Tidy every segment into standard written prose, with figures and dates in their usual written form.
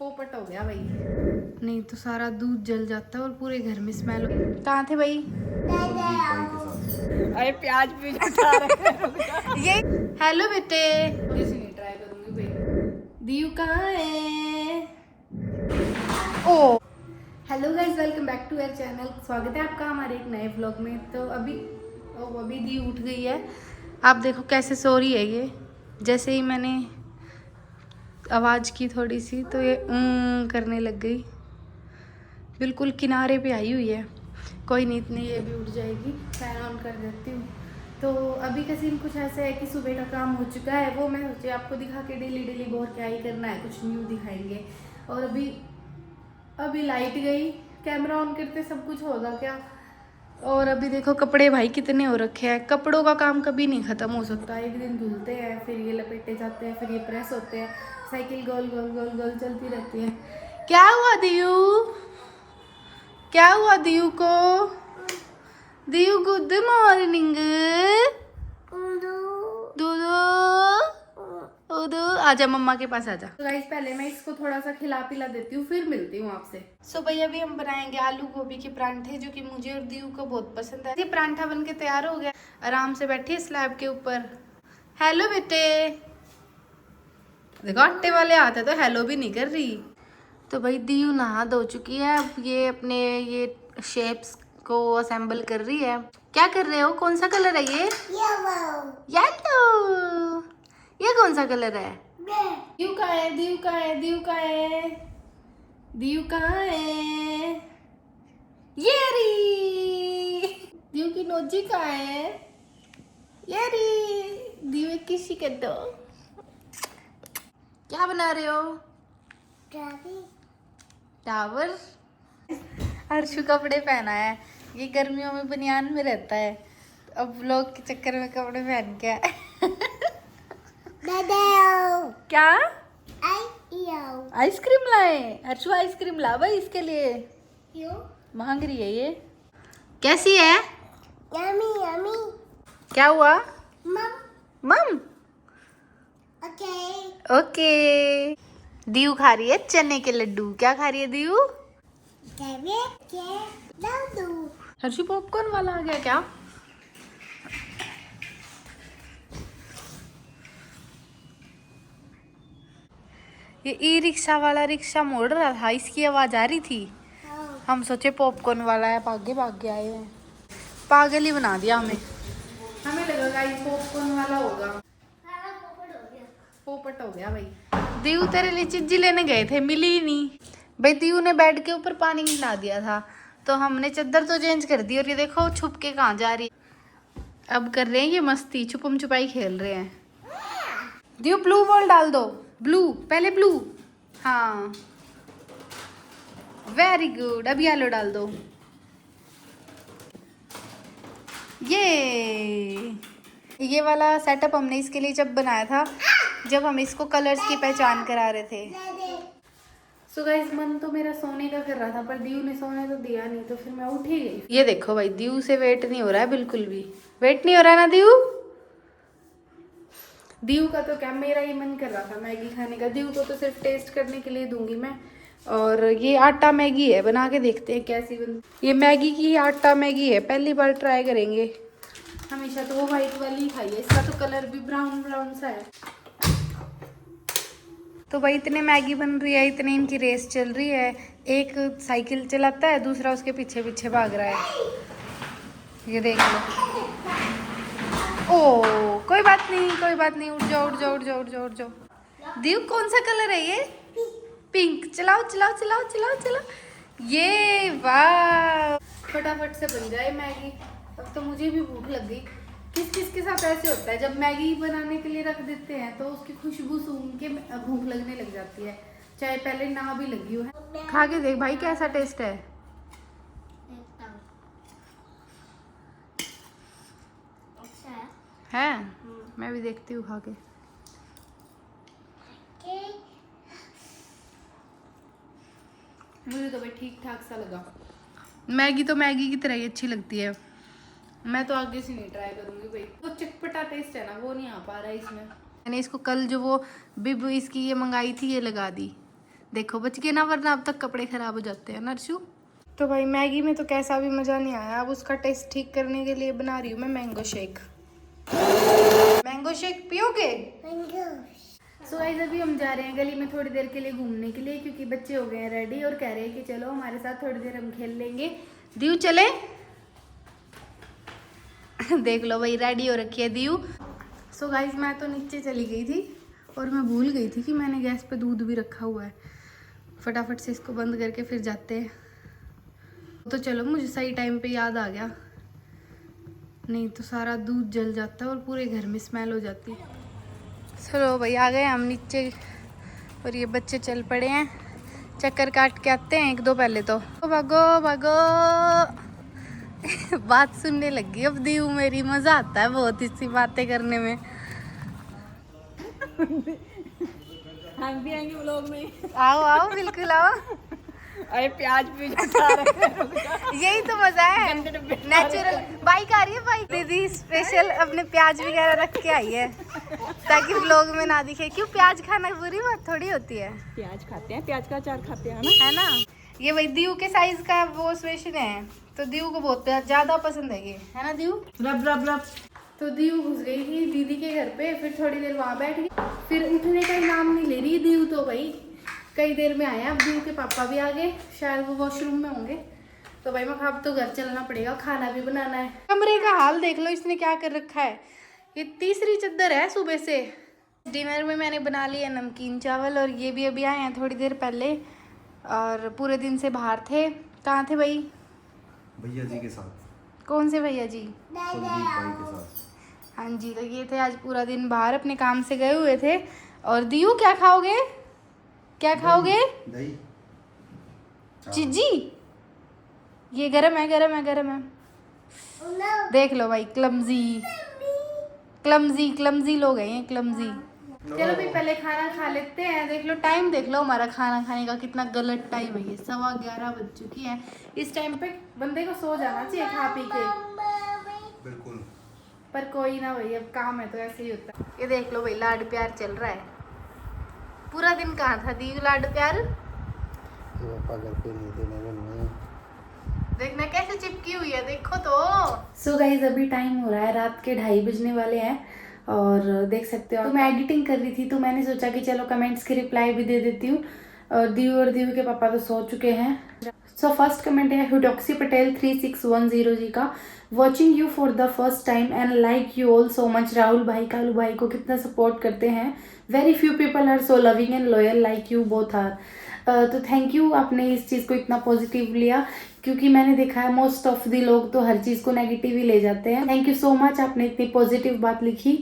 पोपट हो गया भाई, नहीं तो सारा दूध जल जाता है और पूरे घर में स्मेल। कहाँ थे भाई? अरे प्याज भी ये हेलो बेटे, किसी नहीं ट्राई करूंगी भाई। दीयू कहाँ है? Oh hello guys, welcome back to our channel. स्वागत है आपका हमारे एक नए व्लॉग में। तो अभी दीयू उठ गई है। आप देखो कैसे सो रही है ये। जैसे ही मैंने आवाज़ की थोड़ी सी तो ये करने लग गई। बिल्कुल किनारे पे आई हुई है। कोई नहीं, इतनी ये भी उठ जाएगी। फैन ऑन कर देती हूँ। तो अभी का सीन कुछ ऐसा है कि सुबह का काम हो चुका है, वो मैं सोची आपको दिखा के डेली डेली बोर क्या ही करना है, कुछ न्यू दिखाएंगे। और अभी लाइट गई, कैमरा ऑन करते सब कुछ होगा क्या। और अभी देखो कपड़े भाई कितने हो रखे हैं। कपड़ों का काम कभी नहीं ख़त्म हो सकता। एक दिन धुलते हैं, फिर ये लपेटे जाते हैं, फिर ये प्रेस होते हैं। साइकिल गोल गोल गोल गोल चलती रहती है। क्या हुआ दीयू? क्या हुआ दीयू को? Diu good morning. दूधू आजा, मम्मा के पास आजा। तो गाइस पहले मैं इसको थोड़ा सा खिला पिला देती हूँ, फिर मिलती हूँ आपसे। सो भाई अभी हम बनाएंगे आलू गोभी के परांठे, जो कि मुझे और दीयू को बहुत पसंद है। ये परांठा बन के तैयार हो गया। आराम से बैठी है स्लैब के ऊपर। हेलो बेटे, देखो आटे वाले हाथ है तो हेलो भी नहीं कर रही। तो भाई दीयू नहा धो चुकी है। अब ये अपने ये शेप्स को असेंबल कर रही है। क्या कर रहे हो? कौन सा कलर है ये? येलो। ये कौन सा कलर है? दीयू कहाँ है? दीयू कहाँ है? दीयू कहाँ है? दीयू कहाँ है? ये रही। दीयू की नोजी कहाँ है? ये रही। दीयू एक किसी कर दो। क्या बना रहे हो? टावर। हर्षु कपड़े पहना है। ये गर्मियों में बनियान में रहता है, अब व्लॉग के चक्कर में कपड़े पहन के क्या आइसक्रीम लाए? हर्षु आइसक्रीम ला भाई इसके लिए। क्यों मांग रही है ये? कैसी है? Yummy yummy. क्या हुआ? मम ओके। दीयू खा रही है चने के लड्डू। क्या खा रही है दीयू? हर्षु पॉपकॉर्न वाला आ गया क्या? ये ई रिक्शा वाला रिक्शा मोड़ रहा था, इसकी आवाज आ रही थी। हम सोचे पॉपकॉर्न वाला है, भागे भागे आए हैं। पागल ही बना दिया हमें लगा गाइस पॉपकॉर्न वाला होगा। पोपट हो गया भाई। दीयू तेरे लिए चिज्जी लेने गए थे, मिली ही नहीं भाई। दीयू ने बेड के ऊपर पानी मिला दिया था, तो हमने चादर तो चेंज कर दी। और ये देखो छुप के कहाँ जा रही। अब कर रहे हैं ये मस्ती, छुपम छुपाई खेल रहे हैं। दीयू ब्लू बॉल डाल दो। ब्लू, पहले ब्लू। हाँ वेरी गुड। अब येलो डाल दो। ये वाला सेटअप हमने इसके लिए जब बनाया था, जब हम इसको कलर्स की पहचान करा रहे थे। सो गाइस मन तो मेरा सोने का कर रहा था, पर दीयू ने सोने तो दिया नहीं, तो फिर मैं उठ ही गई। ये देखो भाई दीयू से वेट नहीं हो रहा है, बिल्कुल भी वेट नहीं हो रहा ना दीयू। दीयू का तो क्या, मेरा ही मन कर रहा था मैगी खाने का। दीयू को तो सिर्फ टेस्ट करने के लिए दूंगी मैं। और ये आटा मैगी है, बना के देखते हैं कैसी बनती। ये मैगी की आटा मैगी है, पहली बार ट्राई करेंगे। हमेशा तो वो वाइट वाली ही खाई है, इसका तो कलर भी ब्राउन ब्राउन सा है। तो भाई इतने मैगी बन रही है, इतने इनकी रेस चल रही है। एक साइकिल चलाता है, दूसरा उसके पीछे पीछे भाग रहा है। ये देख लो। ओ कोई बात नहीं, कोई बात नहीं, उठ जाओ उठ जाओ उठ जाओ उठ जाओ उठ जाओ। दीयू कौन सा कलर है ये? पिंक। चलाओ चलाओ चलाओ चलाओ चलाओ। ये वाह, फटाफट से बन जाए मैगी। अब तो मुझे भी भूख लग गई। किस किस के साथ ऐसे होता है, जब मैगी बनाने के लिए रख देते हैं तो उसकी खुशबू सूंघ के भूख लगने लग जाती है, चाहे पहले ना भी लगी हो। है खा के देख भाई कैसा टेस्ट है। है मैं भी देखती हूँ खा के। मुझे तो भाई ठीक ठाक सा लगा। मैगी तो मैगी की तरह ही अच्छी लगती है। मैं तो आगे से नहीं ट्राई करूंगी भाई, वो चटपटा टेस्ट है ना, वो नहीं आ पा रहा है इसमें। मैंने इसको कल जो वो बिब इसकी ये मंगाई थी, ये लगा दी, देखो बच गए ना, वरना अब तक कपड़े खराब हो जाते हैं ना अर्शु। तो भाई मैगी में तो कैसा भी मज़ा नहीं आया। अब उसका टेस्ट ठीक करने के लिए बना रही हूँ मैं मैंगो शेक। मैंगो शेक पियोगे? सो गाइस अभी हम जा रहे हैं गली में थोड़ी देर के लिए घूमने के लिए, क्योंकि बच्चे हो गए हैं रेडी और कह रहे हैं कि चलो हमारे साथ थोड़ी देर हम खेल लेंगे। दीव चले? देख लो भाई रेडी हो रखी है दीव। सो गाइस मैं तो नीचे चली गई थी और मैं भूल गई थी कि मैंने गैस पे दूध भी रखा हुआ है। फटाफट से इसको बंद करके फिर जाते हैं। तो चलो मुझे सही टाइम पे याद आ गया, नहीं तो सारा दूध जल जाता और पूरे घर में स्मेल हो जाती। चलो भाई आ गए हम नीचे और ये बच्चे चल पड़े हैं। चक्कर काट के आते हैं एक दो पहले तो। भागो भागो। बात सुनने लगी अब दीव मेरी। मजा आता है बहुत इसी बातें करने में। हम भी आएंगे व्लॉग में। आओ आओ बिल्कुल आओ। अरे प्याज भी उठा रहे। यही तो मजा है, नेचुरल। बाइक आ रही है, बाइक दीदी स्पेशल अपने प्याज वगैरह रख के आई है ताकि व्लॉग में ना दिखे। क्यों प्याज खाना बुरी बात थोड़ी होती है। प्याज खाते हैं, प्याज का अचार खाते हैं ना, है ना। ये वही दीव के साइज का वो स्पेशल है, तो दीव को बहुत ज्यादा पसंद है ये, है ना दीव? रब रब रब। तो दीव घुस गई थी दीदी के घर पे, फिर थोड़ी देर वहाँ बैठ गई, फिर उठने का नाम नहीं ले रही दीव। तो भाई कई देर में आया। अब दीव के पापा भी आ गए, शायद वो वॉशरूम में होंगे। तो भाई मैं अब तो घर चलना पड़ेगा, खाना भी बनाना है। कमरे का हाल देख लो इसने क्या कर रखा है। ये तीसरी चद्दर है सुबह से। डिनर में मैंने बना लिया नमकीन चावल और ये भी अभी आए हैं थोड़ी देर पहले। और पूरे दिन से बाहर थे। कहाँ थे भाई? भैया जी के साथ। कौन से भैया जी? कुलदीप भाई के साथ। हाँ जी, तो ये थे आज पूरा दिन बाहर अपने काम से गए हुए थे। और दीव क्या खाओगे? क्या खाओगे? दही चिज्जी। ये गरम है, गरम है, गरम है। देख लो भाई क्लमजी क्लमजी क्लमजी लोग हैं ये, क्लमजी। चलो भाई पहले खाना खा लेते हैं। देख लो टाइम, देख लो हमारा खाना खाने का कितना गलत टाइम है। ये 11:15 बज चुकी है। इस टाइम पे बंदे को सो जाना चाहिए खा पी के। बिल्कुल। पर कोई ना भाई, अब काम है तो ऐसे ही होता है। ये देख लो भाई लाड प्यार चल रहा है। पूरा दिन कहाँ था दीव लाड प्यार? पापा घर पे नहीं थे, मैं देखना कैसे चिपकी हुई है, देखो तो। सो गाइस अभी टाइम हो रहा है, रात के 2:30 बजने वाले हैं और देख सकते हो। तो मैं एडिटिंग कर रही थी तो मैंने सोचा कि चलो कमेंट्स के रिप्लाई भी दे देती हूँ। और दीव के पापा तो सो चुके हैं। सो फर्स्ट कमेंट है हुडॉक्सी पटेल 3610 जी का। Watching you for the first time and like you all so much. Rahul भाई कालू भाई को कितना सपोर्ट करते हैं। Very few people are so loving and loyal like you both are. तो थैंक यू, आपने इस चीज़ को इतना पॉजिटिव लिया, क्योंकि मैंने देखा है मोस्ट ऑफ दी लोग तो हर चीज़ को नेगेटिव ही ले जाते हैं। थैंक यू सो मच, आपने इतनी पॉजिटिव बात लिखी।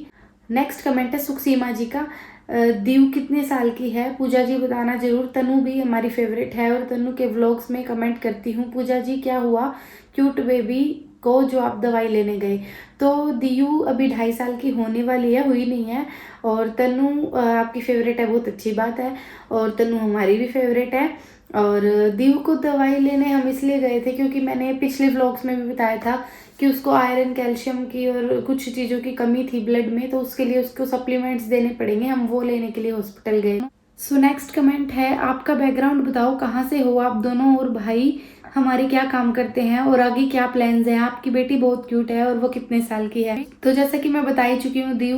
नेक्स्ट कमेंट है सुखसीमा जी का। दीव कितने साल की है? पूजा जी बताना जरूर। तनु भी हमारी फेवरेट है और तनु के व्लॉग्स में कमेंट करती हूँ। पूजा जी क्या हुआ क्यूट बेबी को जो आप दवाई लेने गए? तो दीयू अभी 2.5 साल की होने वाली है, हुई नहीं है। और तनु आपकी फेवरेट है, बहुत अच्छी बात है। और तनु हमारी भी फेवरेट है। और दीव को दवाई लेने हम इसलिए गए थे क्योंकि मैंने पिछले व्लॉग्स में भी बताया था कि उसको आयरन कैल्शियम की और कुछ चीज़ों की कमी थी ब्लड में, तो उसके लिए उसको सप्लीमेंट्स देने पड़ेंगे। हम वो लेने के लिए हॉस्पिटल गए। सो नेक्स्ट कमेंट है आपका बैकग्राउंड बताओ, कहाँ से हो आप दोनों और भाई हमारे क्या काम करते हैं और आगे क्या प्लान्स हैं? आपकी बेटी बहुत क्यूट है और वो कितने साल की है? तो जैसा कि मैं बता ही चुकी हूँ, दीव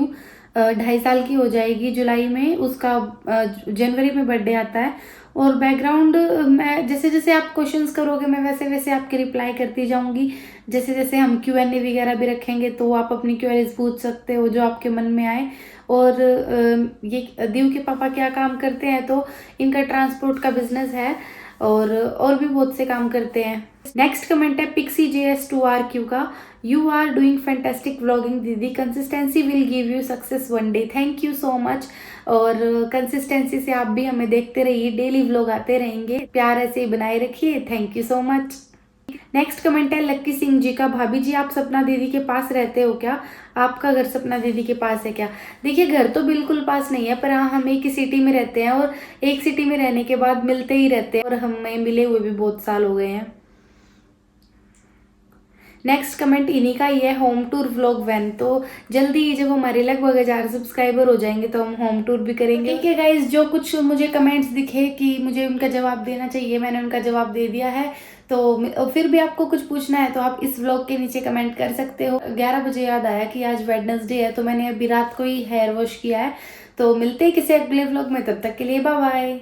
2.5 साल की हो जाएगी जुलाई में। उसका जनवरी में बर्थडे आता है। और बैकग्राउंड मैं जैसे जैसे आप क्वेश्चंस करोगे मैं वैसे वैसे आपके रिप्लाई करती जाऊंगी। जैसे जैसे हम Q&A वगैरह भी रखेंगे तो आप अपनी क्वेरीज पूछ सकते हो जो आपके मन में आए। और ये दीव के पापा क्या काम करते हैं? तो इनका ट्रांसपोर्ट का बिजनेस है और भी बहुत से काम करते हैं। नेक्स्ट कमेंट है पिक्सी JS2RQ का। You are doing fantastic vlogging दीदी, consistency will give you success one day. Thank you so much. और कंसिस्टेंसी से आप भी हमें देखते रहिए, डेली व्लॉग आते रहेंगे। प्यार ऐसे ही बनाए रखिए। Thank you so much. Next comment है लक्की सिंह जी का। भाभी जी आप सपना दीदी के पास रहते हो क्या? आपका घर सपना दीदी के पास है क्या? देखिए घर तो बिल्कुल पास नहीं है, पर हाँ हम एक ही सिटी में रहते हैं और एक सिटी में रहने के बाद मिलते ही रहते हैं और हमें मिले हुए भी बहुत साल हो गए हैं। नेक्स्ट कमेंट इन्हीं का ही है, होम टूर व्लॉग वैन। तो जल्दी जब हमारे लगभग 1000 सब्सक्राइबर हो जाएंगे तो हम होम टूर भी करेंगे। ठीक है गाइज, जो कुछ मुझे कमेंट्स दिखे कि मुझे उनका जवाब देना चाहिए, मैंने उनका जवाब दे दिया है। तो फिर भी आपको कुछ पूछना है तो आप इस व्लॉग के नीचे कमेंट कर सकते हो। 11 बजे याद आया कि आज वेडनेसडे है, तो मैंने अभी रात को ही हेयर वॉश किया है। तो मिलते हैं किसी अगले व्लॉग में, तब तक के लिए बाय बाय।